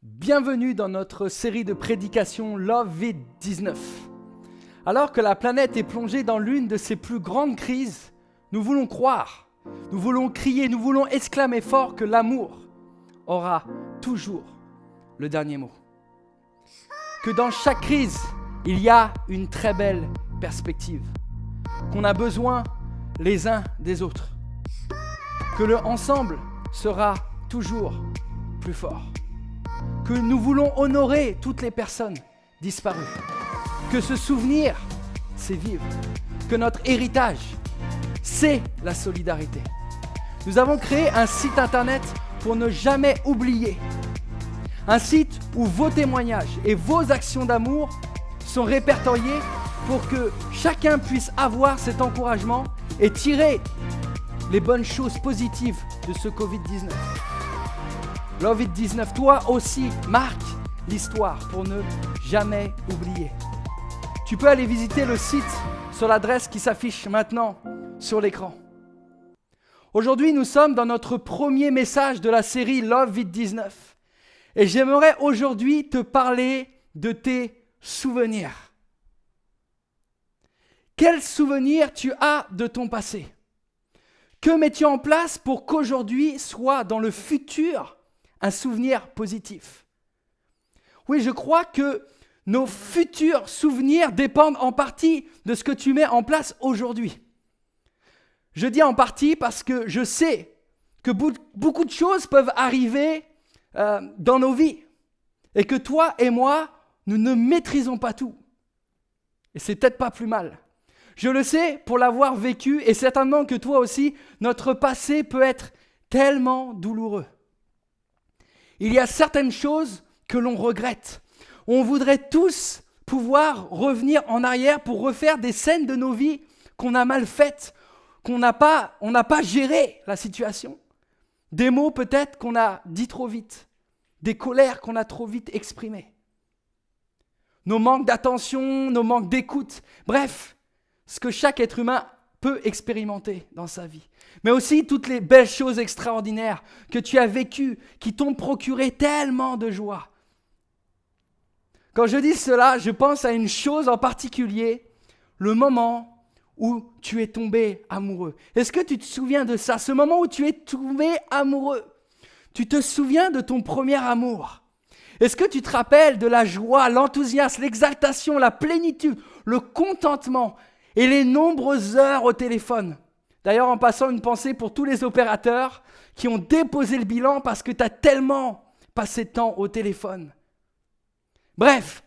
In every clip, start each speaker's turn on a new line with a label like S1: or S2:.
S1: Bienvenue dans notre série de prédications Love-Vid-19. Alors que la planète est plongée dans l'une de ses plus grandes crises, nous voulons croire, nous voulons crier, nous voulons exclamer fort que l'amour aura toujours le dernier mot. Que dans chaque crise, il y a une très belle perspective, qu'on a besoin les uns des autres, que le ensemble sera toujours plus fort. Que nous voulons honorer toutes les personnes disparues. Que ce souvenir, c'est vivre. Que notre héritage, c'est la solidarité. Nous avons créé un site internet pour ne jamais oublier. Un site où vos témoignages et vos actions d'amour sont répertoriés pour que chacun puisse avoir cet encouragement et tirer les bonnes choses positives de ce Covid-19. Love-It-19, toi aussi, marque l'histoire pour ne jamais oublier. Tu peux aller visiter le site sur l'adresse qui s'affiche maintenant sur l'écran. Aujourd'hui, nous sommes dans notre premier message de la série Love-It-19. Et j'aimerais aujourd'hui te parler de tes souvenirs. Quels souvenirs tu as de ton passé ? Que mets-tu en place pour qu'aujourd'hui soit dans le futur un souvenir positif? Oui, je crois que nos futurs souvenirs dépendent en partie de ce que tu mets en place aujourd'hui. Je dis en partie parce que je sais que beaucoup de choses peuvent arriver dans nos vies et que toi et moi, nous ne maîtrisons pas tout. Et c'est peut-être pas plus mal. Je le sais pour l'avoir vécu et certainement que toi aussi, notre passé peut être tellement douloureux. Il y a certaines choses que l'on regrette. On voudrait tous pouvoir revenir en arrière pour refaire des scènes de nos vies qu'on a mal faites, on n'a pas géré la situation. Des mots peut-être qu'on a dit trop vite, des colères qu'on a trop vite exprimées. Nos manques d'attention, nos manques d'écoute, bref, ce que chaque être humain peut expérimenter dans sa vie. Mais aussi toutes les belles choses extraordinaires que tu as vécues, qui t'ont procuré tellement de joie. Quand je dis cela, je pense à une chose en particulier, le moment où tu es tombé amoureux. Est-ce que tu te souviens de ça, ce moment où tu es tombé amoureux? Tu te souviens de ton premier amour? Est-ce que tu te rappelles de la joie, l'enthousiasme, l'exaltation, la plénitude, le contentement et les nombreuses heures au téléphone? D'ailleurs, en passant une pensée pour tous les opérateurs qui ont déposé le bilan parce que tu as tellement passé de temps au téléphone. Bref,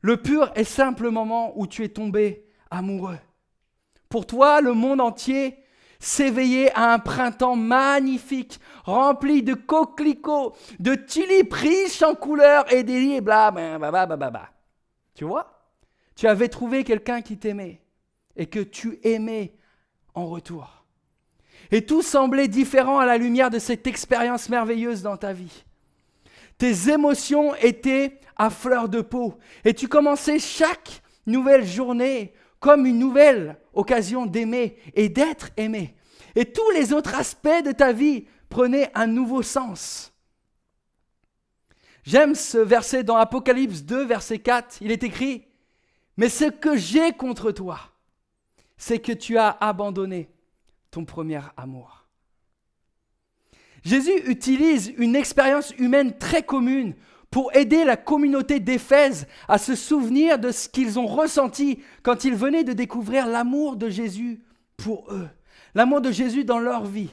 S1: le pur et simple moment où tu es tombé amoureux. Pour toi, le monde entier s'éveillait à un printemps magnifique, rempli de coquelicots, de tulipes riches en couleurs et des lits blablabla. Tu vois ? Tu avais trouvé quelqu'un qui t'aimait et que tu aimais en retour. Et tout semblait différent à la lumière de cette expérience merveilleuse dans ta vie. Tes émotions étaient à fleur de peau et tu commençais chaque nouvelle journée comme une nouvelle occasion d'aimer et d'être aimé. Et tous les autres aspects de ta vie prenaient un nouveau sens. J'aime ce verset dans Apocalypse 2, verset 4. Il est écrit « Mais ce que j'ai contre toi, c'est que tu as abandonné ton premier amour. » Jésus utilise une expérience humaine très commune pour aider la communauté d'Éphèse à se souvenir de ce qu'ils ont ressenti quand ils venaient de découvrir l'amour de Jésus pour eux, l'amour de Jésus dans leur vie.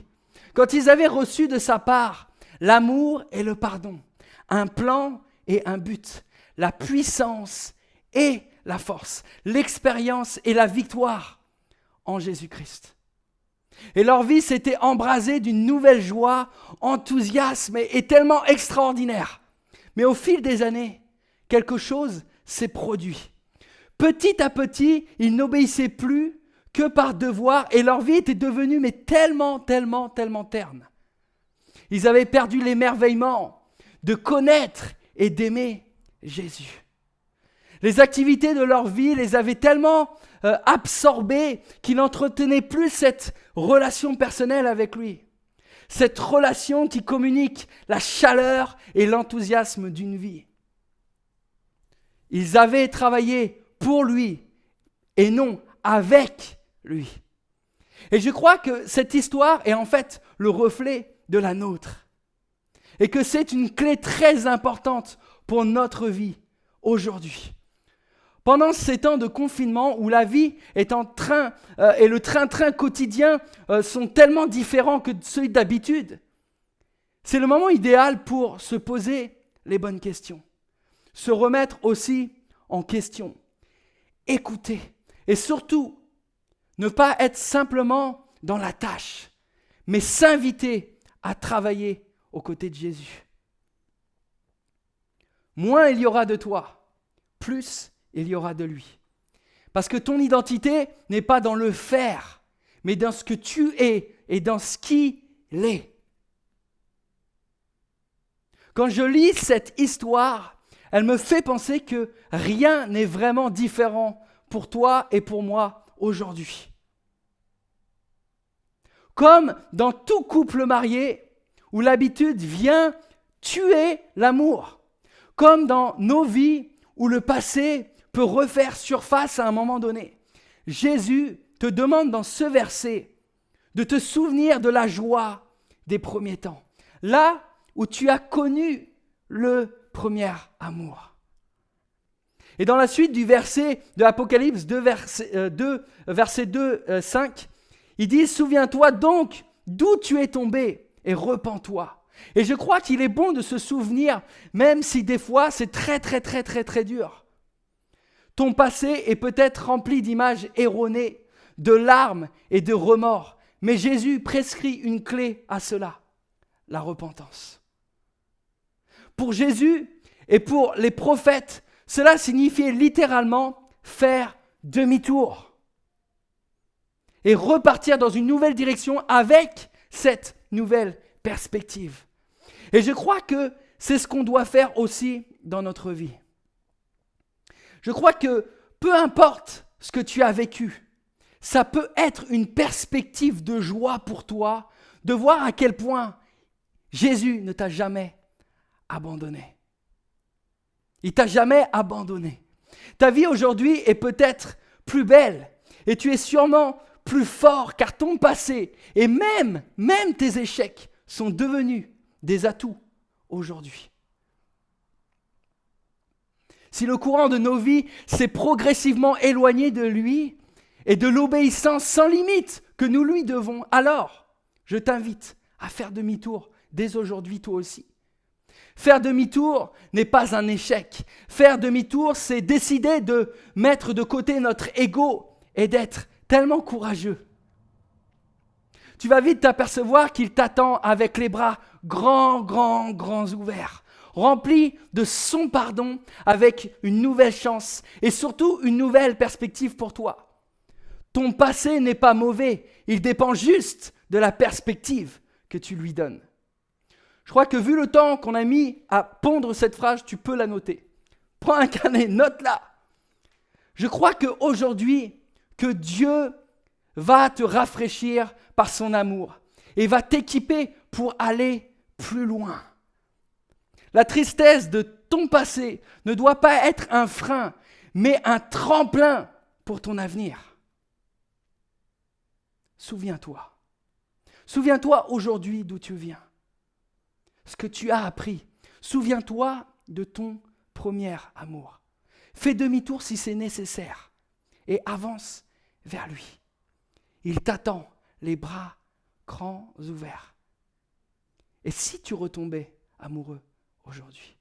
S1: Quand ils avaient reçu de sa part l'amour et le pardon, un plan et un but, la puissance et la force, l'expérience et la victoire en Jésus-Christ. Et leur vie s'était embrasée d'une nouvelle joie, enthousiasme et tellement extraordinaire. Mais au fil des années, quelque chose s'est produit. Petit à petit, ils n'obéissaient plus que par devoir et leur vie était devenue tellement terne. Ils avaient perdu l'émerveillement de connaître et d'aimer Jésus. Les activités de leur vie les avaient tellement absorbés qu'ils n'entretenaient plus cette relation personnelle avec lui. Cette relation qui communique la chaleur et l'enthousiasme d'une vie. Ils avaient travaillé pour lui et non avec lui. Et je crois que cette histoire est en fait le reflet de la nôtre. Et que c'est une clé très importante pour notre vie aujourd'hui. Pendant ces temps de confinement où la vie est en train et le train-train quotidien sont tellement différents que ceux d'habitude, c'est le moment idéal pour se poser les bonnes questions, se remettre aussi en question, écouter et surtout ne pas être simplement dans la tâche, mais s'inviter à travailler aux côtés de Jésus. Moins il y aura de toi, plus il y aura de lui. Parce que ton identité n'est pas dans le faire, mais dans ce que tu es et dans ce qu'il est. Quand je lis cette histoire, elle me fait penser que rien n'est vraiment différent pour toi et pour moi aujourd'hui. Comme dans tout couple marié, où l'habitude vient tuer l'amour. Comme dans nos vies, où le passé peut refaire surface à un moment donné. Jésus te demande dans ce verset de te souvenir de la joie des premiers temps. Là où tu as connu le premier amour. Et dans la suite du verset de Apocalypse 2, verset 2, 5, il dit « Souviens-toi donc d'où tu es tombé et repens-toi. » Et je crois qu'il est bon de se souvenir, même si des fois c'est très très très très très dur. Ton passé est peut-être rempli d'images erronées, de larmes et de remords. Mais Jésus prescrit une clé à cela, la repentance. Pour Jésus et pour les prophètes, cela signifiait littéralement faire demi-tour et repartir dans une nouvelle direction avec cette nouvelle perspective. Et je crois que c'est ce qu'on doit faire aussi dans notre vie. Je crois que peu importe ce que tu as vécu, ça peut être une perspective de joie pour toi de voir à quel point Jésus ne t'a jamais abandonné. Il t'a jamais abandonné. Ta vie aujourd'hui est peut-être plus belle et tu es sûrement plus fort car ton passé et même tes échecs sont devenus des atouts aujourd'hui. Si le courant de nos vies s'est progressivement éloigné de lui et de l'obéissance sans limite que nous lui devons, alors je t'invite à faire demi-tour dès aujourd'hui toi aussi. Faire demi-tour n'est pas un échec. Faire demi-tour, c'est décider de mettre de côté notre ego et d'être tellement courageux. Tu vas vite t'apercevoir qu'il t'attend avec les bras grands ouverts, remplis de son pardon, avec une nouvelle chance et surtout une nouvelle perspective pour toi. Ton passé n'est pas mauvais, il dépend juste de la perspective que tu lui donnes. Je crois que vu le temps qu'on a mis à pondre cette phrase, tu peux la noter. Prends un carnet, note-la. Je crois qu'aujourd'hui, que Dieu va te rafraîchir par son amour et va t'équiper pour aller plus loin. La tristesse de ton passé ne doit pas être un frein, mais un tremplin pour ton avenir. Souviens-toi. Souviens-toi aujourd'hui d'où tu viens. Ce que tu as appris. Souviens-toi de ton premier amour. Fais demi-tour si c'est nécessaire et avance vers lui. Il t'attend, les bras grands ouverts. Et si tu retombais amoureux aujourd'hui?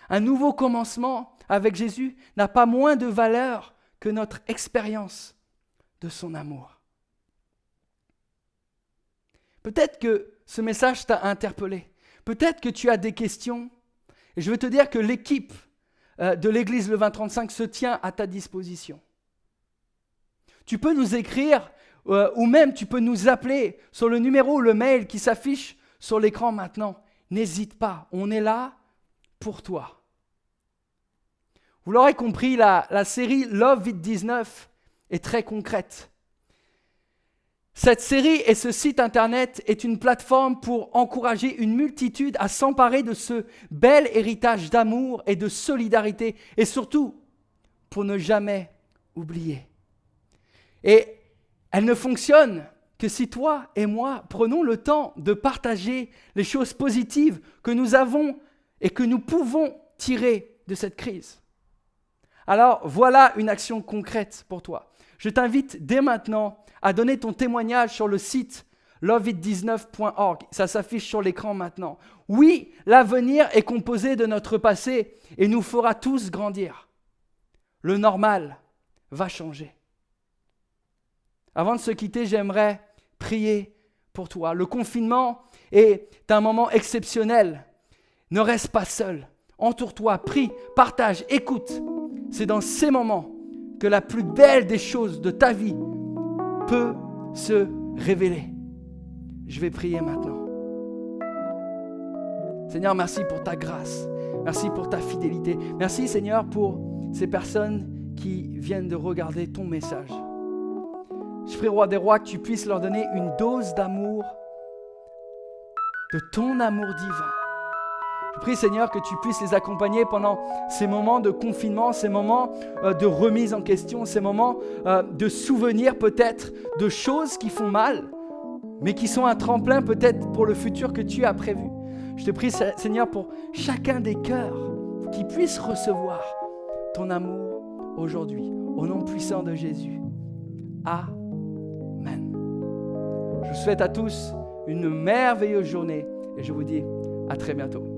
S1: Un nouveau commencement avec Jésus n'a pas moins de valeur que notre expérience de son amour. Peut-être que ce message t'a interpellé. Peut-être que tu as des questions. Et je veux te dire que l'équipe de l'Église Le 2035 se tient à ta disposition. Tu peux nous écrire ou même tu peux nous appeler sur le numéro ou le mail qui s'affiche sur l'écran maintenant. N'hésite pas, on est là pour toi. Vous l'aurez compris, la série Love It 19 est très concrète. Cette série et ce site internet est une plateforme pour encourager une multitude à s'emparer de ce bel héritage d'amour et de solidarité et surtout pour ne jamais oublier. Et elle ne fonctionne que si toi et moi prenons le temps de partager les choses positives que nous avons et que nous pouvons tirer de cette crise. Alors voilà une action concrète pour toi. Je t'invite dès maintenant à donner ton témoignage sur le site loveit19.org. Ça s'affiche sur l'écran maintenant. Oui, l'avenir est composé de notre passé et nous fera tous grandir. Le normal va changer. Avant de se quitter, j'aimerais prier pour toi. Le confinement est un moment exceptionnel. Ne reste pas seul. Entoure-toi, prie, partage, écoute. C'est dans ces moments que la plus belle des choses de ta vie peut se révéler. Je vais prier maintenant. Seigneur, merci pour ta grâce. Merci pour ta fidélité. Merci, Seigneur, pour ces personnes qui viennent de regarder ton message. Je prie, Roi des Rois, que tu puisses leur donner une dose d'amour, de ton amour divin. Je prie, Seigneur, que tu puisses les accompagner pendant ces moments de confinement, ces moments de remise en question, ces moments de souvenirs peut-être de choses qui font mal, mais qui sont un tremplin peut-être pour le futur que tu as prévu. Je te prie, Seigneur, pour chacun des cœurs qui puissent recevoir ton amour aujourd'hui, au nom puissant de Jésus. Amen. Je vous souhaite à tous une merveilleuse journée et je vous dis à très bientôt.